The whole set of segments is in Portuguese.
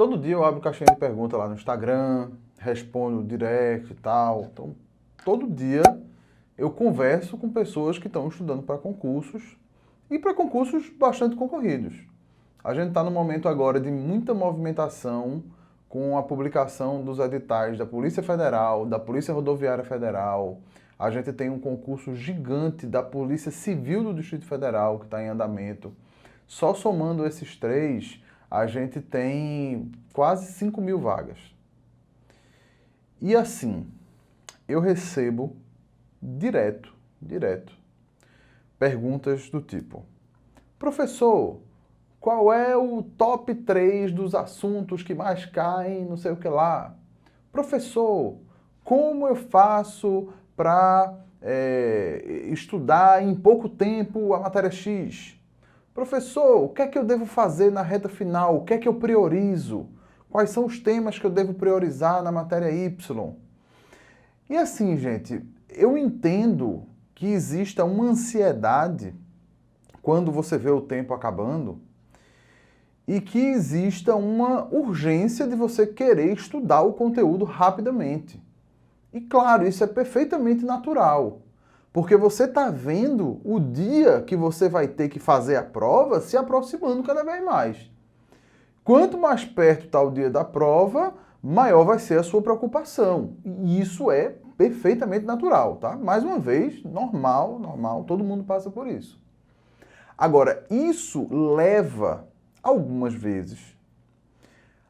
Todo dia eu abro caixinha de pergunta lá no Instagram, respondo direct e tal. Então, todo dia eu converso com pessoas que estão estudando para concursos e para concursos bastante concorridos. A gente está no momento agora de muita movimentação com a publicação dos editais da Polícia Federal, da Polícia Rodoviária Federal. A gente tem um concurso gigante da Polícia Civil do Distrito Federal que está em andamento. Só somando esses três, a gente tem quase 5.000 vagas. E assim, eu recebo direto, perguntas do tipo: professor, qual é o top 3 dos assuntos que mais caem, não sei o que lá? Professor, como eu faço para estudar em pouco tempo a matéria X? Professor, o que é que eu devo fazer na reta final? O que é que eu priorizo? Quais são os temas que eu devo priorizar na matéria Y? E assim, gente, eu entendo que exista uma ansiedade quando você vê o tempo acabando e que exista uma urgência de você querer estudar o conteúdo rapidamente. E claro, isso é perfeitamente natural, porque você está vendo o dia que você vai ter que fazer a prova se aproximando cada vez mais. Quanto mais perto está o dia da prova, maior vai ser a sua preocupação. E isso é perfeitamente natural, tá? Mais uma vez, normal, todo mundo passa por isso. Agora, isso leva, algumas vezes,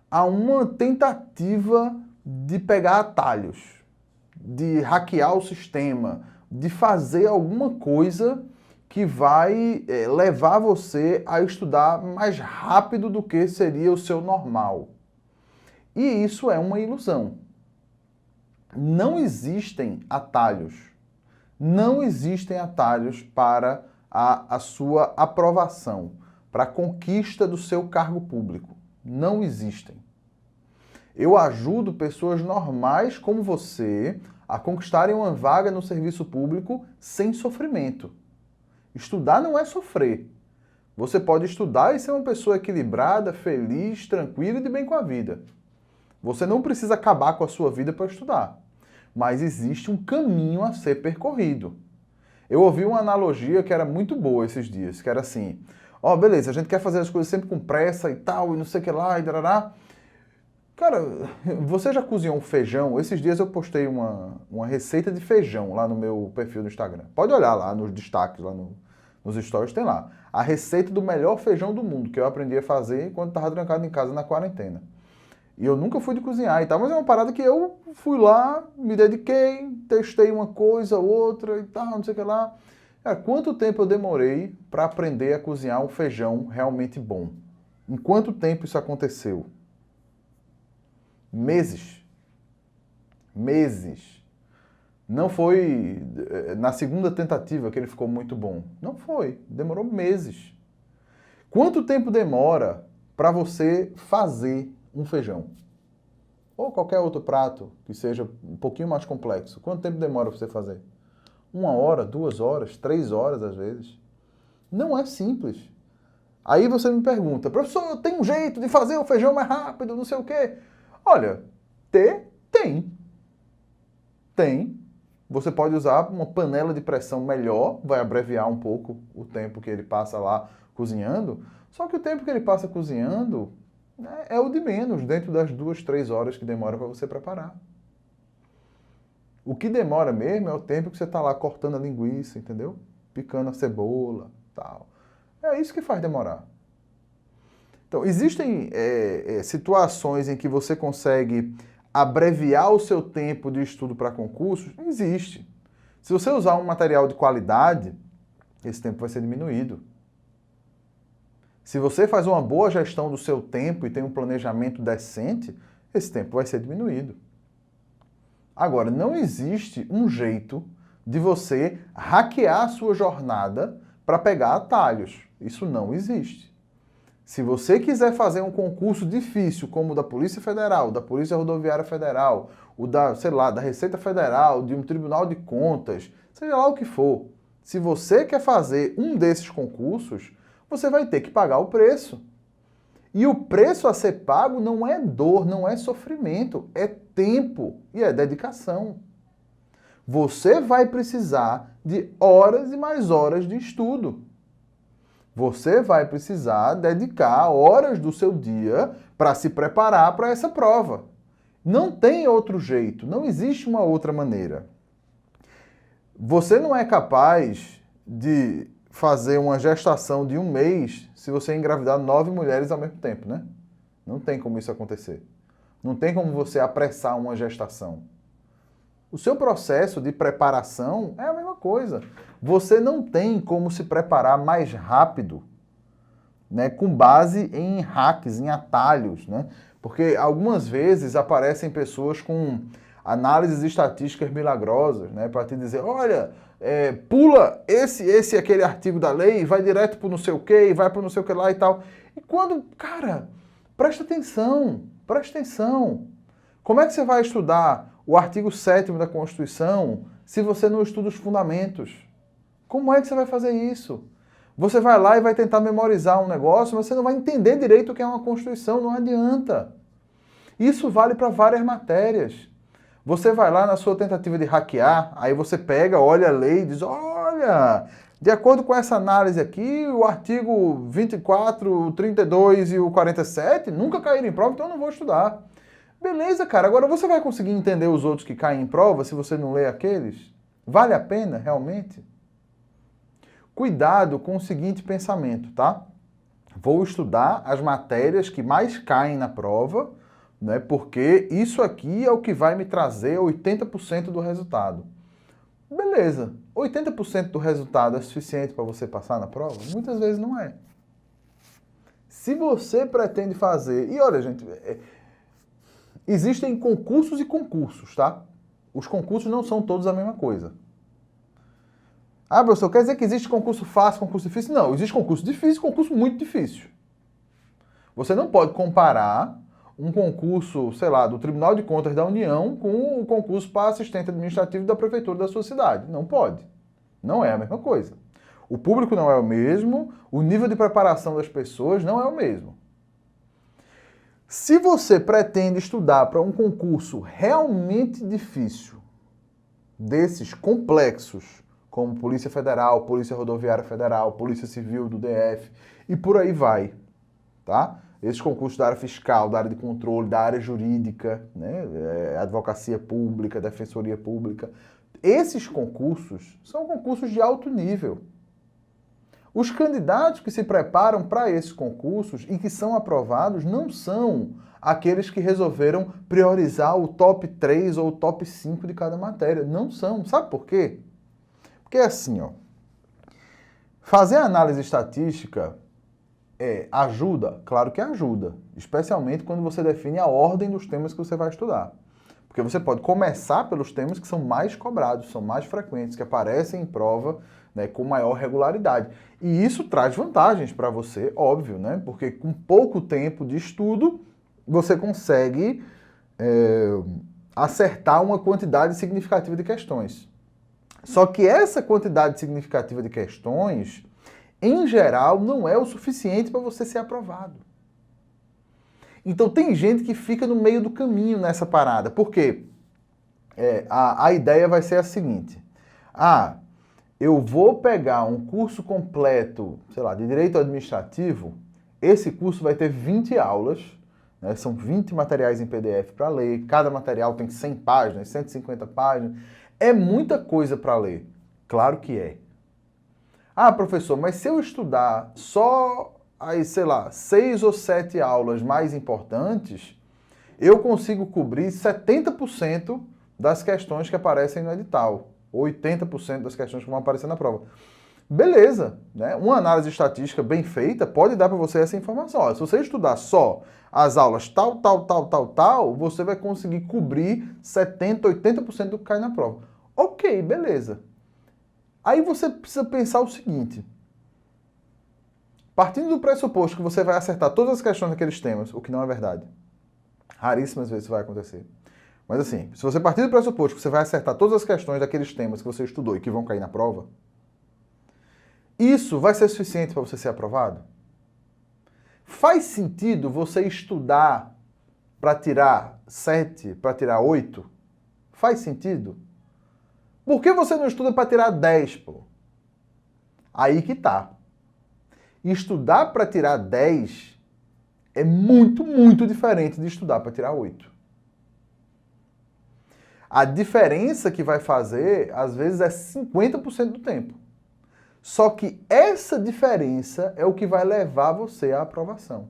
a uma tentativa de pegar atalhos, de hackear o sistema, de fazer alguma coisa que vai levar você a estudar mais rápido do que seria o seu normal. E isso é uma ilusão. Não existem atalhos. Não existem atalhos para a sua aprovação, para a conquista do seu cargo público. Não existem. Eu ajudo pessoas normais como você a conquistarem uma vaga no serviço público sem sofrimento. Estudar não é sofrer. Você pode estudar e ser uma pessoa equilibrada, feliz, tranquila e de bem com a vida. Você não precisa acabar com a sua vida para estudar. Mas existe um caminho a ser percorrido. Eu ouvi uma analogia que era muito boa esses dias, que era assim: ó, beleza, a gente quer fazer as coisas sempre com pressa e tal, e não sei o que lá, e darará. Cara, você já cozinhou um feijão? Esses dias eu postei uma receita de feijão lá no meu perfil do Instagram. Pode olhar lá nos destaques, lá nos stories, tem lá. A receita do melhor feijão do mundo, que eu aprendi a fazer enquanto estava trancado em casa na quarentena. E eu nunca fui de cozinhar e tal, mas é uma parada que eu fui lá, me dediquei, testei uma coisa, outra e tal, não sei o que lá. Cara, quanto tempo eu demorei para aprender a cozinhar um feijão realmente bom? Em quanto tempo isso aconteceu? Meses. Meses. Não foi na segunda tentativa que ele ficou muito bom. Não foi. Demorou meses. Quanto tempo demora para você fazer um feijão? Ou qualquer outro prato que seja um pouquinho mais complexo. Quanto tempo demora para você fazer? 1 hora, 2 horas, 3 horas às vezes. Não é simples. Aí você me pergunta: professor, tem um jeito de fazer o feijão mais rápido, não sei o quê? Olha, tem. Você pode usar uma panela de pressão melhor, vai abreviar um pouco o tempo que ele passa lá cozinhando, só que o tempo que ele passa cozinhando é o de menos, dentro das 2, 3 horas que demora para você preparar. O que demora mesmo é o tempo que você está lá cortando a linguiça, entendeu? Picando a cebola, tal. É isso que faz demorar. Então, existem situações em que você consegue abreviar o seu tempo de estudo para concursos? Existe. Se você usar um material de qualidade, esse tempo vai ser diminuído. Se você faz uma boa gestão do seu tempo e tem um planejamento decente, esse tempo vai ser diminuído. Agora, não existe um jeito de você hackear a sua jornada para pegar atalhos. Isso não existe. Se você quiser fazer um concurso difícil, como o da Polícia Federal, da Polícia Rodoviária Federal, o da, sei lá, da Receita Federal, de um Tribunal de Contas, seja lá o que for, se você quer fazer um desses concursos, você vai ter que pagar o preço. E o preço a ser pago não é dor, não é sofrimento, é tempo e é dedicação. Você vai precisar de horas e mais horas de estudo. Você vai precisar dedicar horas do seu dia para se preparar para essa prova. Não tem outro jeito, não existe uma outra maneira. Você não é capaz de fazer uma gestação de 1 mês se você engravidar 9 mulheres ao mesmo tempo, né? Não tem como isso acontecer. Não tem como você apressar uma gestação. O seu processo de preparação é a mesma coisa. Você não tem como se preparar mais rápido, né, com base em hacks, em atalhos, né? Porque algumas vezes aparecem pessoas com análises estatísticas milagrosas, né, para te dizer, olha, pula esse aquele artigo da lei, vai direto para não sei o que, vai para não sei o que lá e tal. E quando, cara, presta atenção, presta atenção. Como é que você vai estudar o artigo 7º da Constituição se você não estuda os fundamentos? Como é que você vai fazer isso? Você vai lá e vai tentar memorizar um negócio, mas você não vai entender direito o que é uma Constituição, não adianta. Isso vale para várias matérias. Você vai lá na sua tentativa de hackear, aí você pega, olha a lei e diz, olha, de acordo com essa análise aqui, o artigo 24, o 32 e o 47 nunca caíram em prova, então eu não vou estudar. Beleza, cara, agora você vai conseguir entender os outros que caem em prova se você não lê aqueles? Vale a pena, realmente? Cuidado com o seguinte pensamento, tá? Vou estudar as matérias que mais caem na prova, né? Porque isso aqui é o que vai me trazer 80% do resultado. Beleza, 80% do resultado é suficiente para você passar na prova? Muitas vezes não é. Se você pretende fazer... E olha, gente, existem concursos e concursos, tá? Os concursos não são todos a mesma coisa. Ah, professor, quer dizer que existe concurso fácil, concurso difícil? Não, existe concurso difícil e concurso muito difícil. Você não pode comparar um concurso, sei lá, do Tribunal de Contas da União com o concurso para assistente administrativo da prefeitura da sua cidade. Não pode. Não é a mesma coisa. O público não é o mesmo, o nível de preparação das pessoas não é o mesmo. Se você pretende estudar para um concurso realmente difícil, desses complexos, como Polícia Federal, Polícia Rodoviária Federal, Polícia Civil do DF e por aí vai, tá? Esses concursos da área fiscal, da área de controle, da área jurídica, né? Advocacia pública, defensoria pública. Esses concursos são concursos de alto nível. Os candidatos que se preparam para esses concursos e que são aprovados não são aqueles que resolveram priorizar o top 3 ou o top 5 de cada matéria. Não são. Sabe por quê? Porque é assim, ó, fazer análise estatística ajuda? Claro que ajuda, especialmente quando você define a ordem dos temas que você vai estudar. Porque você pode começar pelos temas que são mais cobrados, são mais frequentes, que aparecem em prova, né, com maior regularidade. E isso traz vantagens para você, óbvio, né? Porque com pouco tempo de estudo, você consegue acertar uma quantidade significativa de questões. Só que essa quantidade significativa de questões, em geral, não é o suficiente para você ser aprovado. Então tem gente que fica no meio do caminho nessa parada. Por quê? A ideia vai ser a seguinte. Eu vou pegar um curso completo, sei lá, de Direito Administrativo, esse curso vai ter 20 aulas, né, são 20 materiais em PDF para ler, cada material tem 100 páginas, 150 páginas, é muita coisa para ler. Claro que é. Ah, professor, mas se eu estudar só, aí, sei lá, 6 ou 7 aulas mais importantes, eu consigo cobrir 70% das questões que aparecem no edital. 80% das questões que vão aparecer na prova. Beleza, né? Uma análise estatística bem feita pode dar para você essa informação. Olha, se você estudar só as aulas tal, você vai conseguir cobrir 70%, 80% do que cai na prova. Ok, beleza. Aí você precisa pensar o seguinte. Partindo do pressuposto que você vai acertar todas as questões daqueles temas, o que não é verdade. Raríssimas vezes isso vai acontecer. Mas assim, se você partir do pressuposto que você vai acertar todas as questões daqueles temas que você estudou e que vão cair na prova, isso vai ser suficiente para você ser aprovado? faz sentido você estudar para tirar 7, para tirar 8? Faz sentido? Por que você não estuda para tirar 10, pô? Aí que tá. Estudar para tirar 10 é muito, muito diferente de estudar para tirar 8. A diferença que vai fazer, às vezes, é 50% do tempo. Só que essa diferença é o que vai levar você à aprovação.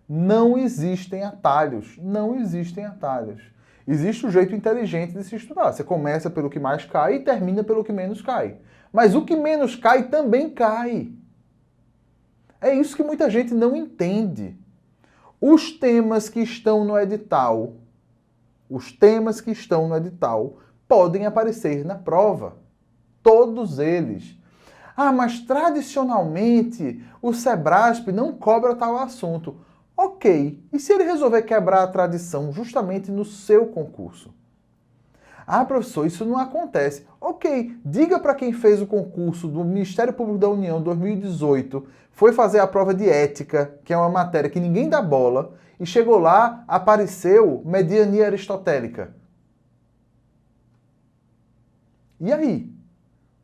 Não existem atalhos. Não existem atalhos. Existe um jeito inteligente de se estudar. Você começa pelo que mais cai e termina pelo que menos cai. Mas o que menos cai também cai. É isso que muita gente não entende. Os temas que estão no edital, podem aparecer na prova. Todos eles. Ah, mas tradicionalmente o Sebrasp não cobra tal assunto. Ok, e se ele resolver quebrar a tradição justamente no seu concurso? Ah, professor, isso não acontece. Ok, diga para quem fez o concurso do Ministério Público da União 2018, foi fazer a prova de ética, que é uma matéria que ninguém dá bola, e chegou lá, apareceu mediania aristotélica. E aí?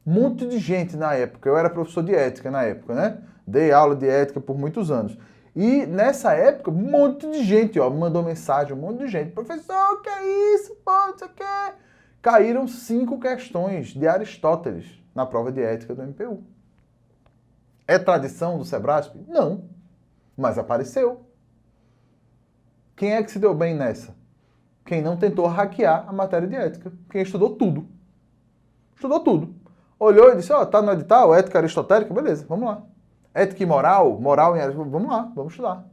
Um monte de gente na época, eu era professor de ética na época, né? Dei aula de ética por muitos anos. E nessa época, um monte de gente, ó, me mandou mensagem, um monte de gente. Professor, que é isso? Pô, não sei o quê. Caíram 5 questões de Aristóteles na prova de ética do MPU. É tradição do Sebrasp? Não. Mas apareceu. Quem é que se deu bem nessa? Quem não tentou hackear a matéria de ética. Quem estudou tudo. Estudou tudo. Olhou e disse, ó, tá no edital, ética aristotélica, beleza, vamos lá. Ética e moral, moral em Aristóteles, vamos lá, vamos estudar.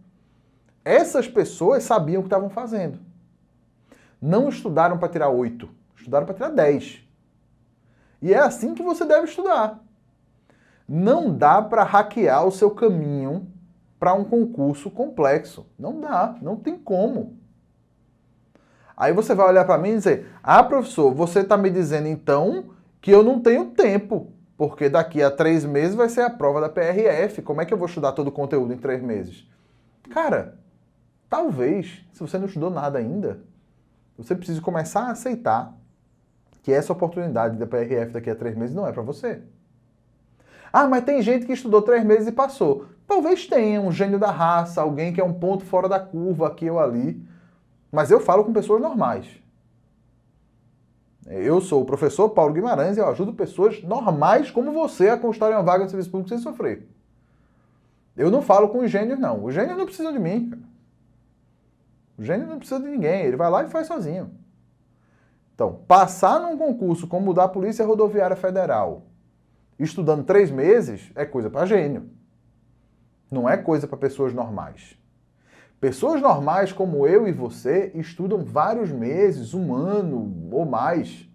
Essas pessoas sabiam o que estavam fazendo. Não estudaram para tirar 8, estudaram para tirar 10. E é assim que você deve estudar. Não dá para hackear o seu caminho para um concurso complexo. Não dá, não tem como. Aí você vai olhar para mim e dizer, ah, professor, você está me dizendo então que eu não tenho tempo, porque daqui a 3 meses vai ser a prova da PRF. Como é que eu vou estudar todo o conteúdo em 3 meses? Cara, talvez, se você não estudou nada ainda, você precisa começar a aceitar que essa oportunidade da PRF daqui a 3 meses não é para você. Ah, mas tem gente que estudou 3 meses e passou. Talvez tenha um gênio da raça, alguém que é um ponto fora da curva aqui ou ali. Mas eu falo com pessoas normais. Eu sou o professor Paulo Guimarães e eu ajudo pessoas normais como você a conquistarem uma vaga no serviço público sem sofrer. Eu não falo com os gênios, não. Os gênios não precisam de mim, cara. O gênio não precisa de ninguém. Ele vai lá e faz sozinho. Então, passar num concurso como o da Polícia Rodoviária Federal, estudando 3 meses, é coisa para gênio. Não é coisa para pessoas normais. Pessoas normais como eu e você estudam vários meses, 1 ano ou mais,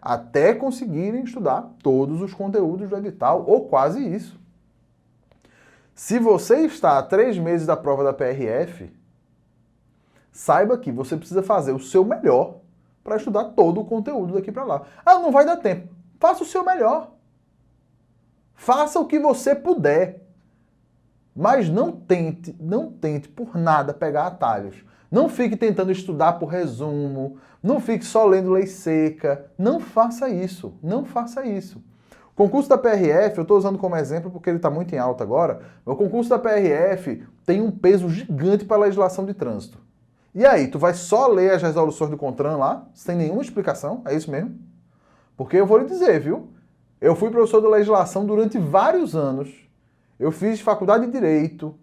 até conseguirem estudar todos os conteúdos do edital, ou quase isso. Se você está a 3 meses da prova da PRF, saiba que você precisa fazer o seu melhor para estudar todo o conteúdo daqui para lá. Ah, não vai dar tempo. Faça o seu melhor. Faça o que você puder. Mas não tente por nada pegar atalhos. Não fique tentando estudar por resumo, não fique só lendo lei seca. Não faça isso, não faça isso. O concurso da PRF, eu estou usando como exemplo porque ele está muito em alta agora, o concurso da PRF tem um peso gigante para a legislação de trânsito. E aí, tu vai só ler as resoluções do CONTRAN lá, sem nenhuma explicação, é isso mesmo? Porque eu vou lhe dizer, viu? Eu fui professor de legislação durante vários anos. Eu fiz faculdade de Direito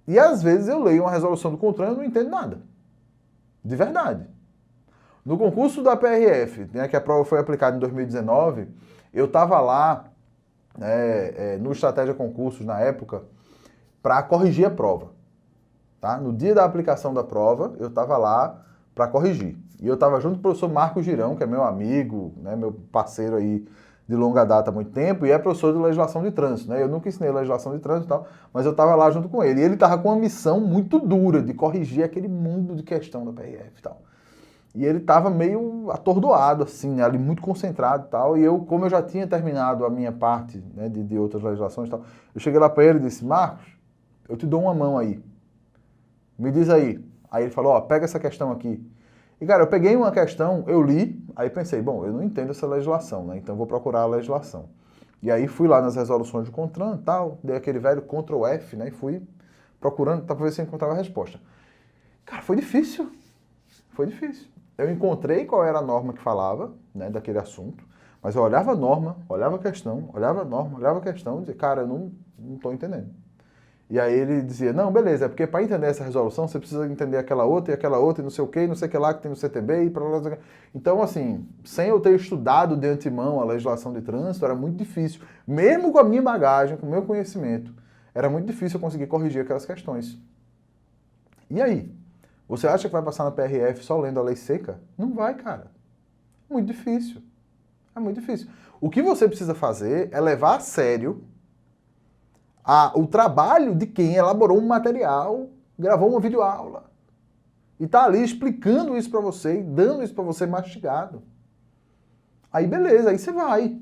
e às vezes eu leio uma resolução do CONTRAN e não entendo nada. De verdade. No concurso da PRF, né, que a prova foi aplicada em 2019, eu estava lá no Estratégia Concursos na época para corrigir a prova. Tá? No dia da aplicação da prova, eu estava lá para corrigir. E eu estava junto com o professor Marcos Girão, que é meu amigo, né, meu parceiro aí de longa data há muito tempo, e é professor de legislação de trânsito, né? Eu nunca ensinei legislação de trânsito e tal, mas eu estava lá junto com ele. E ele estava com uma missão muito dura de corrigir aquele mundo de questão da PRF e tal. E ele estava meio atordoado, assim, né? Ali muito concentrado e tal. E eu, como eu já tinha terminado a minha parte, né, de outras legislações e tal, eu cheguei lá para ele e disse, Marcos, eu te dou uma mão aí. Me diz aí. Aí ele falou, ó, pega essa questão aqui. E, cara, eu peguei uma questão, eu li, aí pensei, bom, eu não entendo essa legislação, né? Então eu vou procurar a legislação. E aí fui lá nas resoluções do CONTRAN e tal, dei aquele velho Ctrl F, né? E fui procurando para ver se eu encontrava a resposta. Cara, foi difícil. Foi difícil. Eu encontrei qual era a norma que falava, né, daquele assunto, mas eu olhava a norma, olhava a questão, olhava a norma, olhava a questão e dizia, cara, eu não estou entendendo. E aí ele dizia, não, beleza, é porque para entender essa resolução você precisa entender aquela outra e não sei o que, não sei o que lá que tem no CTB e para lá. Então, assim, sem eu ter estudado de antemão a legislação de trânsito, era muito difícil, mesmo com a minha bagagem, com o meu conhecimento, era muito difícil eu conseguir corrigir aquelas questões. E aí? Você acha que vai passar na PRF só lendo a lei seca? Não vai, cara. Muito difícil. É muito difícil. O que você precisa fazer é levar a sério o trabalho de quem elaborou um material, gravou uma videoaula. E tá ali explicando isso para você e dando isso para você mastigado. Aí beleza, aí você vai.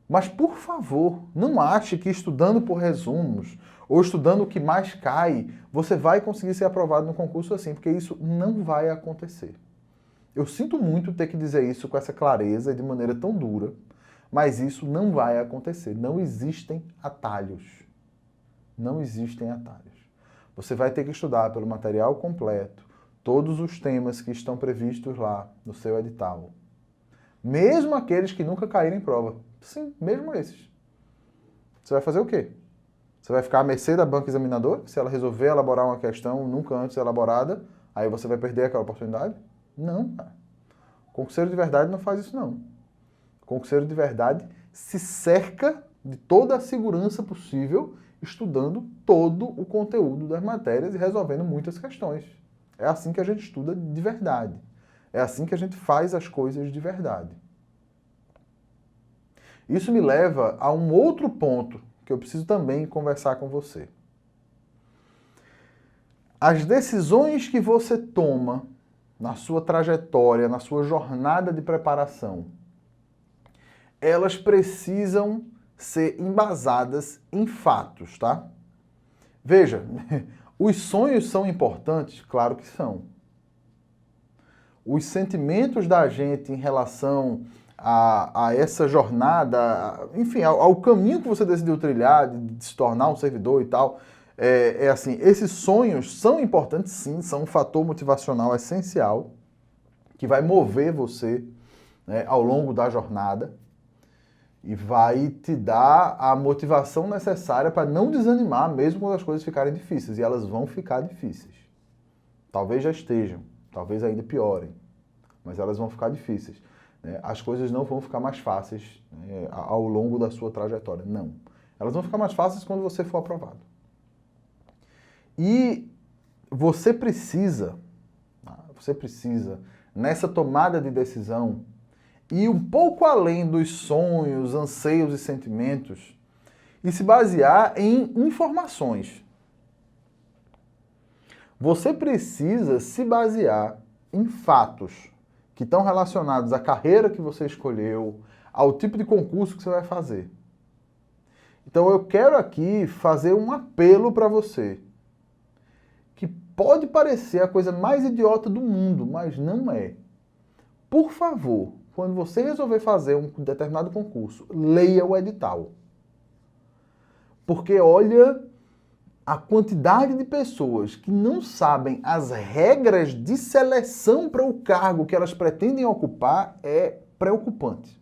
Mas, por favor, não ache que estudando por resumos ou estudando o que mais cai, você vai conseguir ser aprovado no concurso assim, porque isso não vai acontecer. Eu sinto muito ter que dizer isso com essa clareza e de maneira tão dura, mas isso não vai acontecer. Não existem atalhos. Não existem atalhos. Você vai ter que estudar pelo material completo, todos os temas que estão previstos lá no seu edital. Mesmo aqueles que nunca caíram em prova. Sim, mesmo esses. Você vai fazer o quê? Você vai ficar à mercê da banca examinadora? Se ela resolver elaborar uma questão nunca antes elaborada, aí você vai perder aquela oportunidade? Não, cara. Concurseiro de verdade não faz isso, não. Concurseiro de verdade se cerca de toda a segurança possível, estudando todo o conteúdo das matérias e resolvendo muitas questões. É assim que a gente estuda de verdade. É assim que a gente faz as coisas de verdade. Isso me leva a um outro ponto que eu preciso também conversar com você. As decisões que você toma na sua trajetória, na sua jornada de preparação, elas precisam ser embasadas em fatos, tá? Veja, os sonhos são importantes? Claro que são. Os sentimentos da gente em relação a essa jornada, enfim, ao caminho que você decidiu trilhar, de se tornar um servidor e tal, assim, esses sonhos são importantes sim, são um fator motivacional essencial, que vai mover você, né, ao longo da jornada, e vai te dar a motivação necessária para não desanimar, mesmo quando as coisas ficarem difíceis, e elas vão ficar difíceis. Talvez já estejam, talvez ainda piorem, mas elas vão ficar difíceis. As coisas não vão ficar mais fáceis, né, ao longo da sua trajetória, não. Elas vão ficar mais fáceis quando você for aprovado. E você precisa, nessa tomada de decisão, ir um pouco além dos sonhos, anseios e sentimentos e se basear em informações. Você precisa se basear em fatos que estão relacionados à carreira que você escolheu, ao tipo de concurso que você vai fazer. Então eu quero aqui fazer um apelo para você, que pode parecer a coisa mais idiota do mundo, mas não é. Por favor, quando você resolver fazer um determinado concurso, leia o edital. Porque olha, a quantidade de pessoas que não sabem as regras de seleção para o cargo que elas pretendem ocupar é preocupante.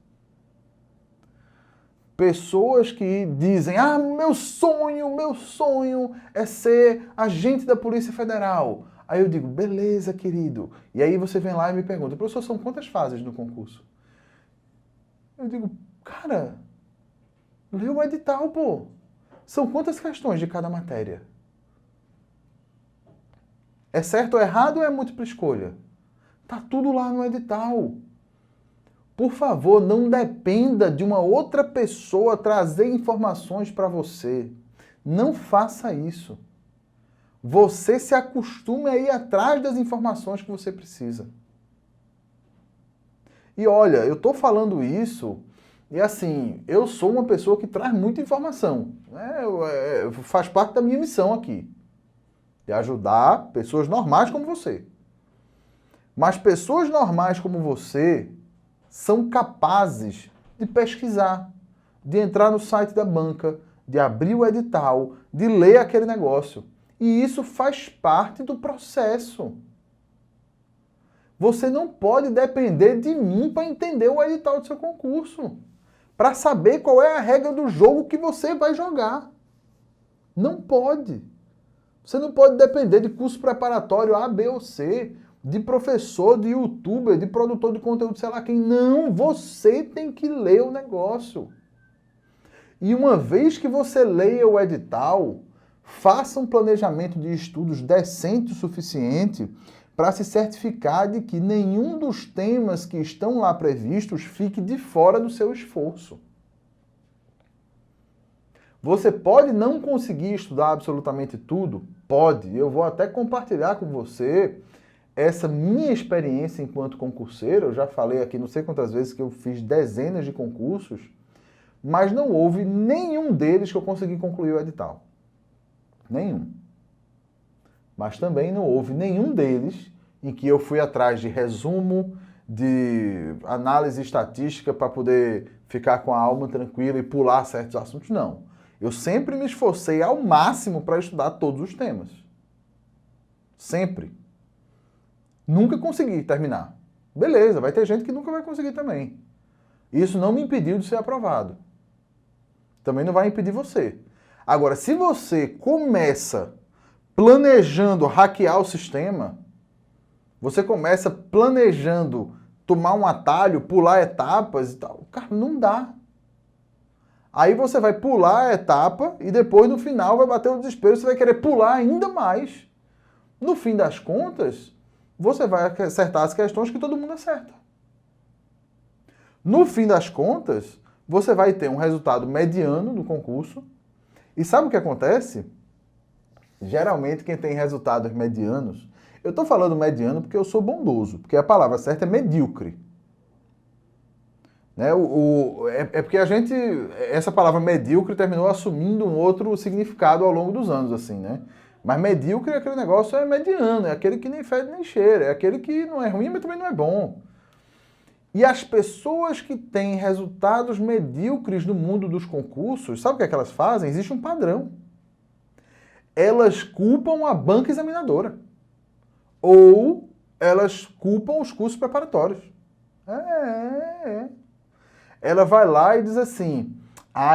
Pessoas que dizem, meu sonho é ser agente da Polícia Federal. Aí eu digo, beleza, querido. E aí você vem lá e me pergunta, professor, são quantas fases no concurso? Eu digo, cara, lê o edital, pô. São quantas questões de cada matéria? É certo ou errado ou é múltipla escolha? Tá tudo lá no edital. Por favor, não dependa de uma outra pessoa trazer informações para você. Não faça isso. Você se acostume a ir atrás das informações que você precisa. E olha, eu estou falando isso E assim, eu sou uma pessoa que traz muita informação. Né? Faz parte da minha missão aqui. De ajudar pessoas normais como você. Mas pessoas normais como você são capazes de pesquisar, de entrar no site da banca, de abrir o edital, de ler aquele negócio. E isso faz parte do processo. Você não pode depender de mim para entender o edital do seu concurso, para saber qual é a regra do jogo que você vai jogar. Não pode. Você não pode depender de curso preparatório A, B ou C, de professor, de youtuber, de produtor de conteúdo, sei lá quem. Não, você tem que ler o negócio. E uma vez que você leia o edital, faça um planejamento de estudos decente o suficiente para se certificar de que nenhum dos temas que estão lá previstos fique de fora do seu esforço. Você pode não conseguir estudar absolutamente tudo? Pode. Eu vou até compartilhar com você essa minha experiência enquanto concurseiro. Eu já falei aqui não sei quantas vezes que eu fiz dezenas de concursos, mas não houve nenhum deles que eu consegui concluir o edital. Nenhum. Mas também não houve nenhum deles em que eu fui atrás de resumo, de análise estatística para poder ficar com a alma tranquila e pular certos assuntos. Não. Eu sempre me esforcei ao máximo para estudar todos os temas. Sempre. Nunca consegui terminar. Beleza, vai ter gente que nunca vai conseguir também. Isso não me impediu de ser aprovado. Também não vai impedir você. Agora, se você começa planejando hackear o sistema, você começa planejando tomar um atalho, pular etapas e tal, cara, não dá. Aí você vai pular a etapa e depois no final vai bater o desespero, você vai querer pular ainda mais. No fim das contas, você vai acertar as questões que todo mundo acerta. No fim das contas, você vai ter um resultado mediano do concurso. E sabe o que acontece? Geralmente quem tem resultados medianos, eu estou falando mediano porque eu sou bondoso, porque a palavra certa é medíocre. Né? É porque a gente, essa palavra medíocre terminou assumindo um outro significado ao longo dos anos, assim, né? Mas medíocre é aquele negócio, é mediano, é aquele que nem fede nem cheira, é aquele que não é ruim, mas também não é bom. E as pessoas que têm resultados medíocres no mundo dos concursos, sabe o que é que elas fazem? Existe um padrão. Elas culpam a banca examinadora. Ou elas culpam os cursos preparatórios. Ela vai lá e diz assim,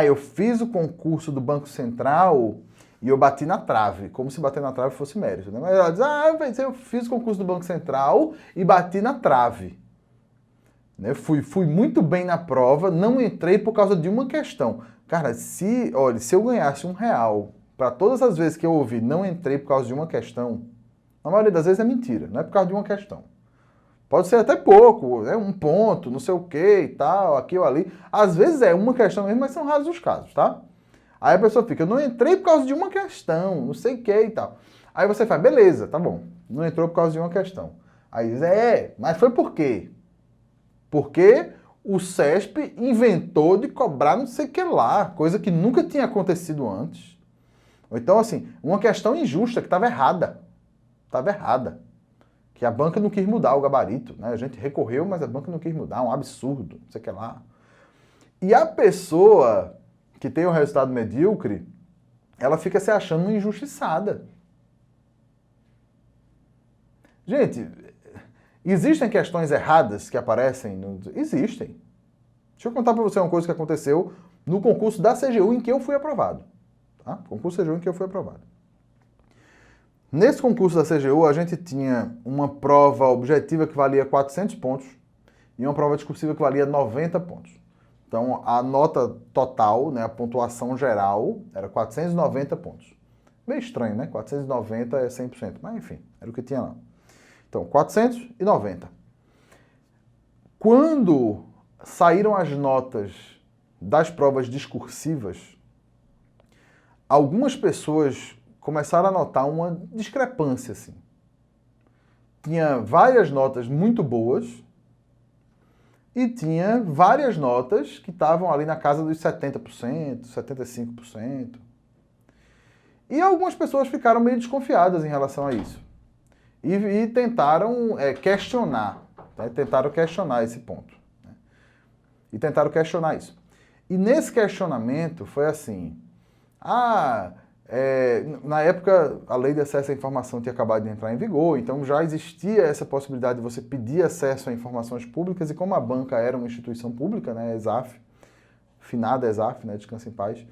eu fiz o concurso do Banco Central e eu bati na trave, como se bater na trave fosse mérito. Né? Mas ela diz, eu fiz o concurso do Banco Central e bati na trave. Né? Fui muito bem na prova, não entrei por causa de uma questão. Cara, se eu ganhasse R$1 para todas as vezes que eu ouvi não entrei por causa de uma questão, na maioria das vezes é mentira, não é por causa de uma questão. Pode ser até pouco, né? Um ponto, não sei o que e tal, aqui ou ali. Às vezes é uma questão mesmo, mas são raros os casos, tá? Aí a pessoa fica, eu não entrei por causa de uma questão, não sei o que e tal. Aí você faz, beleza, tá bom, não entrou por causa de uma questão. Aí diz, mas foi por quê? Porque o CESP inventou de cobrar não sei o que lá, coisa que nunca tinha acontecido antes. Ou então, assim, uma questão injusta que estava errada. Estava errada. Que a banca não quis mudar o gabarito, né? A gente recorreu, mas a banca não quis mudar, um absurdo, não sei o que lá. E a pessoa que tem um resultado medíocre, ela fica se achando injustiçada. Gente, existem questões erradas que aparecem? Existem. Deixa eu contar para você uma coisa que aconteceu no concurso da CGU em que eu fui aprovado. Tá? Concurso CGU em que eu fui aprovado. Nesse concurso da CGU, a gente tinha uma prova objetiva que valia 400 pontos e uma prova discursiva que valia 90 pontos. Então, a nota total, né, a pontuação geral, era 490 pontos. Meio estranho, né? 490 é 100%, mas enfim, era o que tinha lá. Então, 490. Quando saíram as notas das provas discursivas, algumas pessoas começaram a notar uma discrepância, assim. Tinha várias notas muito boas, e tinha várias notas que estavam ali na casa dos 70%, 75%. E algumas pessoas ficaram meio desconfiadas em relação a isso. E tentaram questionar, né? Tentaram questionar esse ponto. Né? E tentaram questionar isso. E nesse questionamento foi assim, na época a lei de acesso à informação tinha acabado de entrar em vigor, então já existia essa possibilidade de você pedir acesso a informações públicas, e como a banca era uma instituição pública, né, ESAF, finada ESAF, né, Descansa em Paz,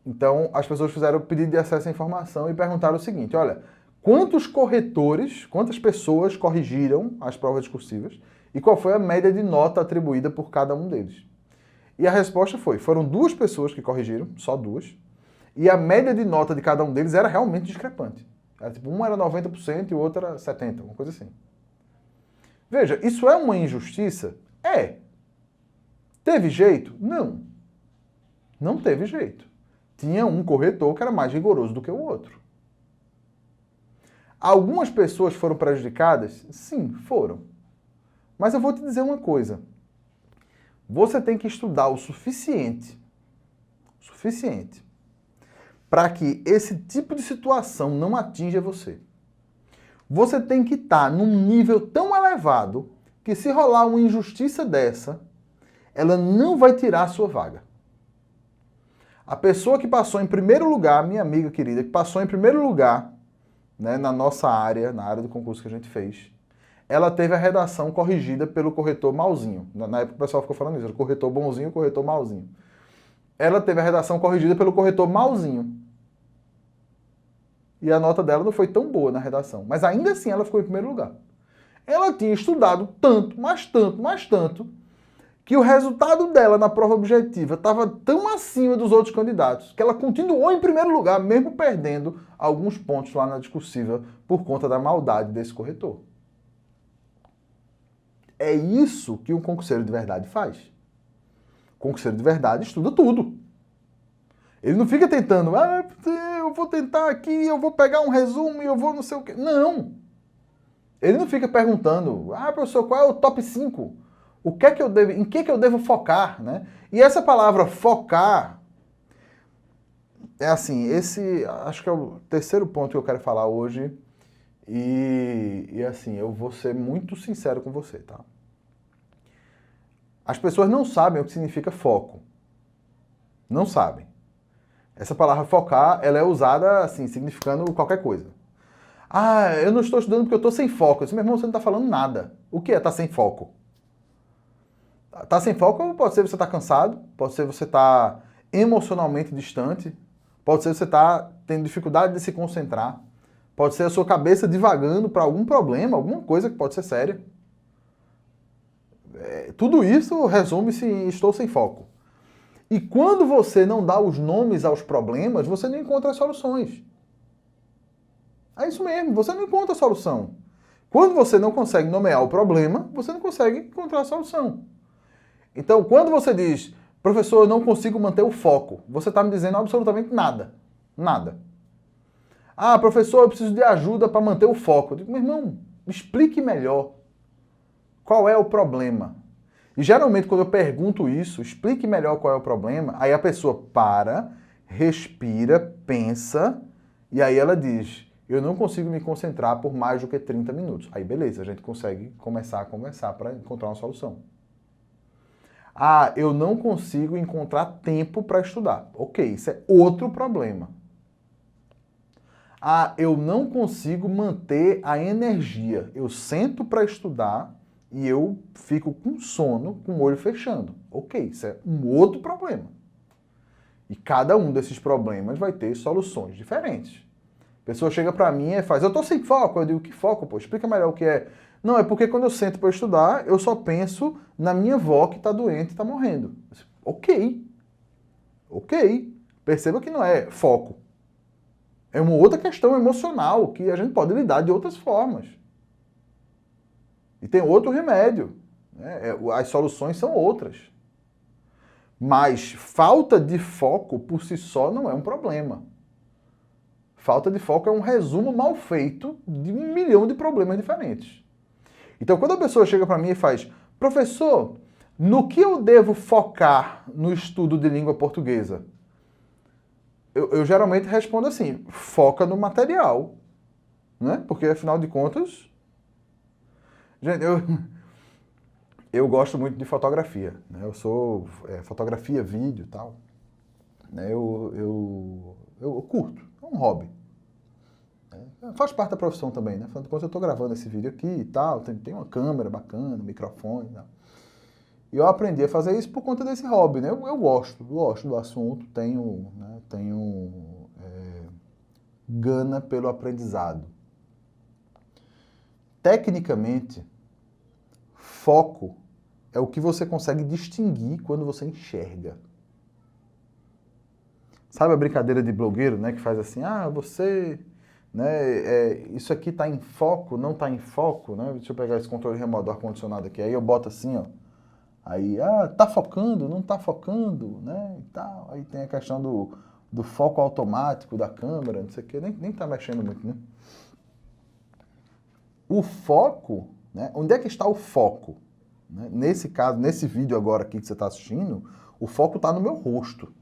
então as pessoas fizeram o pedido de acesso à informação e perguntaram o seguinte, olha, quantos corretores, quantas pessoas corrigiram as provas discursivas e qual foi a média de nota atribuída por cada um deles? E a resposta foram 2 pessoas que corrigiram, só 2, e a média de nota de cada um deles era realmente discrepante. Era, tipo, um era 90% e o outro era 70%, uma coisa assim. Veja, isso é uma injustiça? É. Teve jeito? Não. Não teve jeito. Tinha um corretor que era mais rigoroso do que o outro. Algumas pessoas foram prejudicadas? Sim, foram. Mas eu vou te dizer uma coisa. Você tem que estudar o suficiente para que esse tipo de situação não atinja você. Você tem que estar num nível tão elevado que se rolar uma injustiça dessa, ela não vai tirar a sua vaga. A pessoa que passou em primeiro lugar, minha amiga querida, que passou em primeiro lugar, né, na nossa área, na área do concurso que a gente fez, ela teve a redação corrigida pelo corretor malzinho. Na época o pessoal ficou falando isso, o corretor bonzinho e o corretor malzinho. Ela teve a redação corrigida pelo corretor malzinho. E a nota dela não foi tão boa na redação. Mas ainda assim ela ficou em primeiro lugar. Ela tinha estudado tanto, mas tanto, que o resultado dela na prova objetiva estava tão acima dos outros candidatos que ela continuou em primeiro lugar, mesmo perdendo alguns pontos lá na discursiva por conta da maldade desse corretor. É isso que um concurseiro de verdade faz. O concurseiro de verdade estuda tudo. Ele não fica tentando, eu vou tentar aqui, eu vou pegar um resumo e eu vou não sei o quê. Não. Ele não fica perguntando, professor, qual é o top 5? O que é que eu devo, em que eu devo focar, né? E essa palavra focar é assim, acho que é o terceiro ponto que eu quero falar hoje. E assim, eu vou ser muito sincero com você, tá? As pessoas não sabem o que significa foco. Não sabem. Essa palavra focar, ela é usada assim, significando qualquer coisa. Eu não estou estudando porque eu estou sem foco. Eu disse, meu irmão, você não está falando nada. O que é estar sem foco? Tá sem foco pode ser você estar cansado, pode ser você estar emocionalmente distante, pode ser você estar tendo dificuldade de se concentrar, pode ser a sua cabeça divagando para algum problema, alguma coisa que pode ser séria. Tudo isso resume-se em estou sem foco. E quando você não dá os nomes aos problemas, você não encontra as soluções. É isso mesmo, você não encontra a solução. Quando você não consegue nomear o problema, você não consegue encontrar a solução. Então, quando você diz, professor, eu não consigo manter o foco, você está me dizendo absolutamente nada. Nada. Professor, eu preciso de ajuda para manter o foco. Eu digo, meu irmão, explique melhor. Qual é o problema? E geralmente quando eu pergunto isso, explique melhor qual é o problema, aí a pessoa para, respira, pensa, e aí ela diz, eu não consigo me concentrar por mais do que 30 minutos. Aí beleza, a gente consegue começar a conversar para encontrar uma solução. Eu não consigo encontrar tempo para estudar. Ok, isso é outro problema. Eu não consigo manter a energia. Eu sento para estudar e eu fico com sono, com o olho fechando. Ok, isso é um outro problema. E cada um desses problemas vai ter soluções diferentes. A pessoa chega para mim e faz, eu tô sem foco. Eu digo, que foco, pô? Explica melhor o que é. Não, é porque quando eu sento para estudar, eu só penso na minha avó que tá doente e tá morrendo. Ok. Perceba que não é foco. É uma outra questão emocional que a gente pode lidar de outras formas. E tem outro remédio. Né? As soluções são outras. Mas falta de foco por si só não é um problema. Falta de foco é um resumo mal feito de 1 milhão de problemas diferentes. Então, quando a pessoa chega para mim e faz, professor, No que eu devo focar no estudo de língua portuguesa? Eu geralmente respondo assim, foca no material, né? Porque afinal de contas, gente, eu gosto muito de fotografia, né? Eu sou fotografia, vídeo e tal, né? Eu curto, é um hobby. Né? Faz parte da profissão também, né? Afinal de contas, eu estou gravando esse vídeo aqui e tal, tem uma câmera bacana, microfone e tal. E eu aprendi a fazer isso por conta desse hobby, né? Eu gosto do assunto, tenho gana pelo aprendizado. Tecnicamente, foco é o que você consegue distinguir quando você enxerga. Sabe a brincadeira de blogueiro, né? Que faz assim, você... Né, isso aqui está em foco, não está em foco, né? Deixa eu pegar esse controle remoto do ar-condicionado aqui. Aí eu boto assim, ó. Aí, tá focando, não tá focando, né? E tal. Aí tem a questão do foco automático da câmera, não sei o quê. Nem tá mexendo muito, né? O foco, né? Onde é que está o foco? Né? Nesse caso, nesse vídeo agora aqui que você está assistindo, o foco está no meu rosto.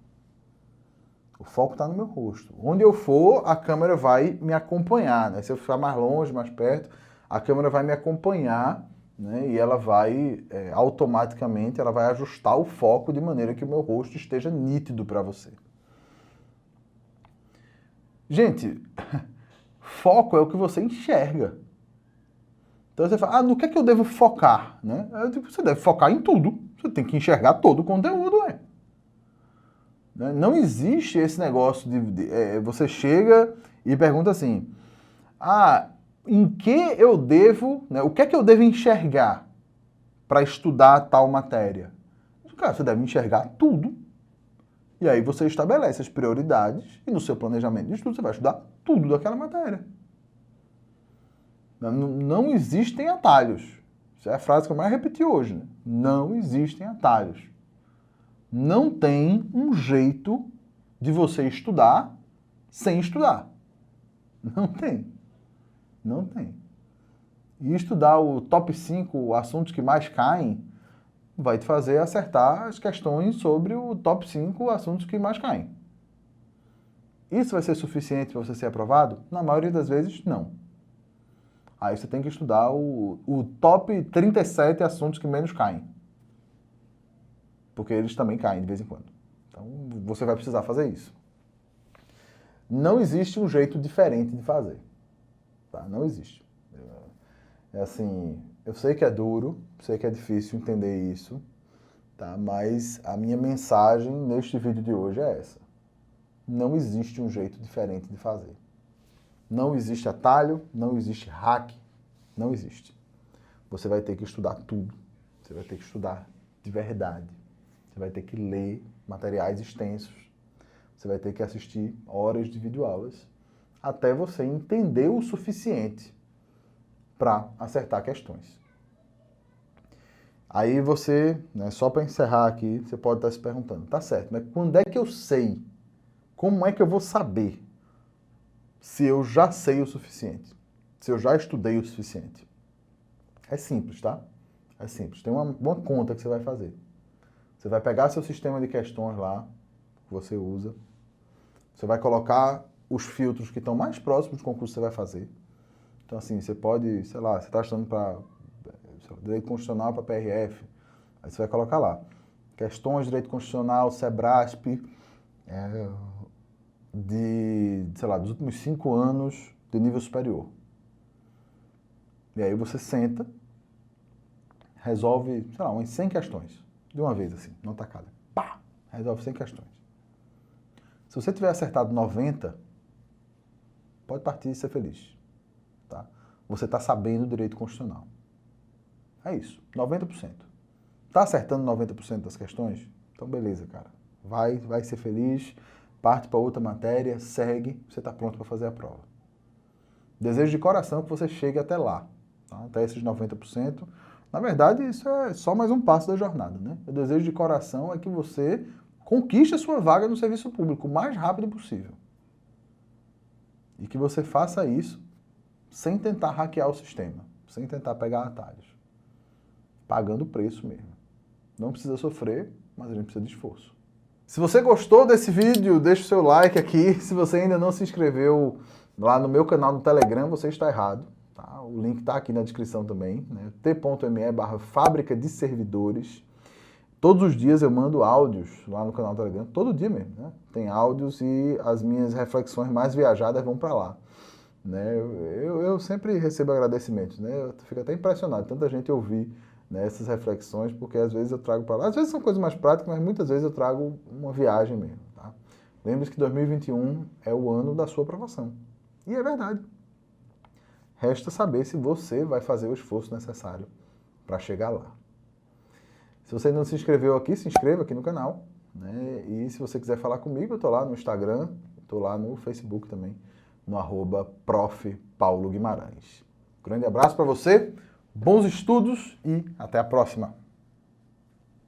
O foco está no meu rosto. Onde eu for, a câmera vai me acompanhar, né? Se eu ficar mais longe, mais perto, a câmera vai me acompanhar, né? E ela vai, automaticamente, ela vai ajustar o foco de maneira que o meu rosto esteja nítido para você. Gente, foco é o que você enxerga. Então você fala, no que é que eu devo focar? Né? Eu digo, você deve focar em tudo. Você tem que enxergar todo o conteúdo, Não existe esse negócio você chega e pergunta assim, em que eu devo, né, o que é que eu devo enxergar para estudar tal matéria? Cara, você deve enxergar tudo. E aí você estabelece as prioridades e no seu planejamento de estudo você vai estudar tudo daquela matéria. Não existem atalhos. Essa é a frase que eu mais repeti hoje. Né? Não existem atalhos. Não tem um jeito de você estudar sem estudar. Não tem. Não tem. E estudar o top 5 assuntos que mais caem vai te fazer acertar as questões sobre o top 5 assuntos que mais caem. Isso vai ser suficiente para você ser aprovado? Na maioria das vezes, não. Aí você tem que estudar o top 37 assuntos que menos caem. Porque eles também caem de vez em quando. Então, você vai precisar fazer isso. Não existe um jeito diferente de fazer. Tá? Não existe. É assim, eu sei que é duro, sei que é difícil entender isso, tá? Mas a minha mensagem neste vídeo de hoje é essa. Não existe um jeito diferente de fazer. Não existe atalho, não existe hack, não existe. Você vai ter que estudar tudo. Você vai ter que estudar de verdade. Você vai ter que ler materiais extensos. Você vai ter que assistir horas de videoaulas até você entender o suficiente para acertar questões. Aí você, né, só para encerrar aqui, você pode estar se perguntando, tá certo, mas quando é que eu sei? Como é que eu vou saber se eu já sei o suficiente? Se eu já estudei o suficiente? É simples, tá? É simples. Tem uma conta que você vai fazer. Você vai pegar seu sistema de questões lá, que você usa. Você vai colocar os filtros que estão mais próximos do concurso que você vai fazer. Então, assim, você pode, sei lá, você está estudando para Direito Constitucional para PRF. Aí você vai colocar lá. Questões de Direito Constitucional, Sebrasp, sei lá, dos últimos 5 anos de nível superior. E aí você senta, resolve, sei lá, umas 100 questões. De uma vez, assim, não tacada. Pá! Resolve 100 questões. Se você tiver acertado 90, pode partir e ser feliz. Tá? Você está sabendo o direito constitucional. É isso, 90%. Está acertando 90% das questões? Então, beleza, cara. Vai ser feliz, parte para outra matéria, segue, você está pronto para fazer a prova. Desejo de coração que você chegue até lá, tá? Até esses 90%. Na verdade, isso é só mais um passo da jornada, né? O desejo de coração é que você conquiste a sua vaga no serviço público o mais rápido possível. E que você faça isso sem tentar hackear o sistema, sem tentar pegar atalhos. Pagando o preço mesmo. Não precisa sofrer, mas a gente precisa de esforço. Se você gostou desse vídeo, deixa o seu like aqui. Se você ainda não se inscreveu lá no meu canal no Telegram, você está errado. Tá? O link está aqui na descrição também, né? t.me/fábrica de servidores. Todos os dias eu mando áudios lá no canal do Telegram, todo dia mesmo, né? Tem áudios e as minhas reflexões mais viajadas vão para lá. Né? Eu sempre recebo agradecimentos, né? Eu fico até impressionado, tanta gente ouvir, né, essas reflexões, porque às vezes eu trago para lá, às vezes são coisas mais práticas, mas muitas vezes eu trago uma viagem mesmo. Tá? Lembre-se que 2021 é o ano da sua aprovação. E é verdade. Resta saber se você vai fazer o esforço necessário para chegar lá. Se você não se inscreveu aqui, se inscreva aqui no canal. Né? E se você quiser falar comigo, eu estou lá no Instagram, estou lá no Facebook também, no @Prof. Paulo Guimarães. Grande abraço para você, bons estudos e até a próxima!